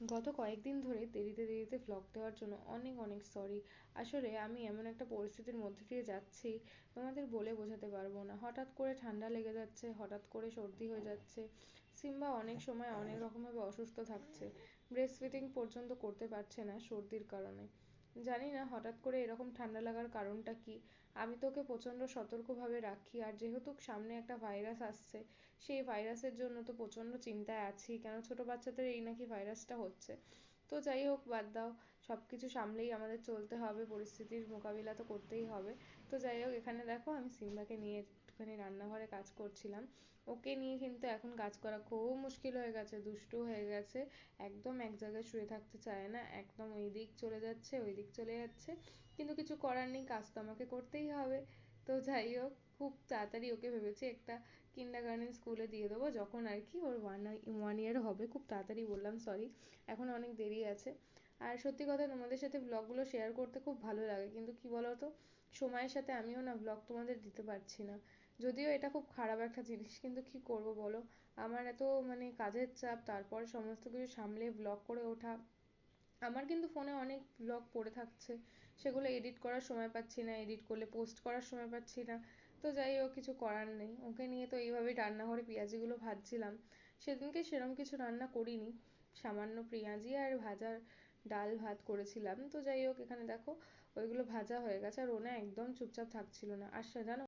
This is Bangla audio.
গত কয়েকদিন ধরে দেরিতে ভ্লগ দেওয়ার জন্য অনেক অনেক সরি। আসলে আমি এমন একটা পরিস্থিতির মধ্যে দিয়ে যাচ্ছি, তোমাদের বলে বোঝাতে পারবো না। হঠাৎ করে ঠান্ডা লেগে যাচ্ছে, হঠাৎ করে সর্দি হয়ে যাচ্ছে। সিম্বা অনেক সময় অনেক রকমভাবে অসুস্থ থাকছে, ব্রেস্ট ফিডিং পর্যন্ত করতে পারছে না সর্দির কারণে। জানি না হঠাৎ করে এরকম ঠান্ডা লাগার কারণটা কি। আমি তো ওকে প্রচন্ড সতর্কভাবে রাখি, আর যেহেতু সামনে একটা ভাইরাস আসছে, সেই ভাইরাসের জন্য তো প্রচন্ড চিন্তায় আছি, কেন ছোট বাচ্চাদের এই নাকি ভাইরাসটা হচ্ছে। তো যাই হোক, বাদ দাও, সবকিছু সামলেই আমাদের চলতে হবে, পরিস্থিতির মোকাবিলা তো করতেই হবে। তো যাই হোক, এখানে দেখো আমি সিম্বাকে নিয়ে একটুখানি রান্নাঘরে কাজ করছিলাম। ওকে নিয়ে কিন্তু এখন কাজ করা খুব মুশকিল হয়ে গেছে, দুষ্টু হয়ে গেছে, একদম এক জায়গায় শুয়ে থাকতে চায় না, একদম ওই দিক চলে যাচ্ছে ওই দিক চলে যাচ্ছে। কিন্তু কিছু করার নেই, কাজ তো আমাকে করতেই হবে। তো যাই হোক, খুব তাড়াতাড়ি ওকে ভেবেছি একটা কিন্ডারগার্টেন স্কুলে দিয়ে দেবো, যখন আর কি ওর 1 year হবে। খুব তাড়াতাড়ি বললাম, সরি, এখন অনেক দেরি আছে। আর সত্যি কথা, তোমাদের সাথে ব্লগগুলো শেয়ার করতে খুব ভালো লাগে, কিন্তু কি বলতো, সময়ের সাথে আমিও না ব্লগ তোমাদের দিতে পারছি না। যদিও এটা খুব খারাপ একটা জিনিস, কিন্তু কি করব বলো, আমার এত মানে কাজের চাপ, তারপর সমস্ত কিছু সামলে ব্লগ করে ওঠা। আমার কিন্তু ফোনে অনেক ব্লগ পড়ে থাকছে, সেগুলো এডিট করার সময় পাচ্ছি না, এডিট করলে পোস্ট করার সময় পাচ্ছি না। তো যাই হোক, কিছু করার নেই। ওকে নিয়ে তো এইভাবেই রান্নাঘরে পেঁয়াজিগুলো ভাজছিলাম। সেদিনকে সেরকম কিছু রান্না করিনি, সামান্য পেঁয়াজি আর ভাজার ডাল ভাত করেছিলাম। তো যাই হোক, এখানে দেখো ওইগুলো ভাজা হয়ে গেছে, আর ও না একদম চুপচাপ থাকছিল না। আর জানো,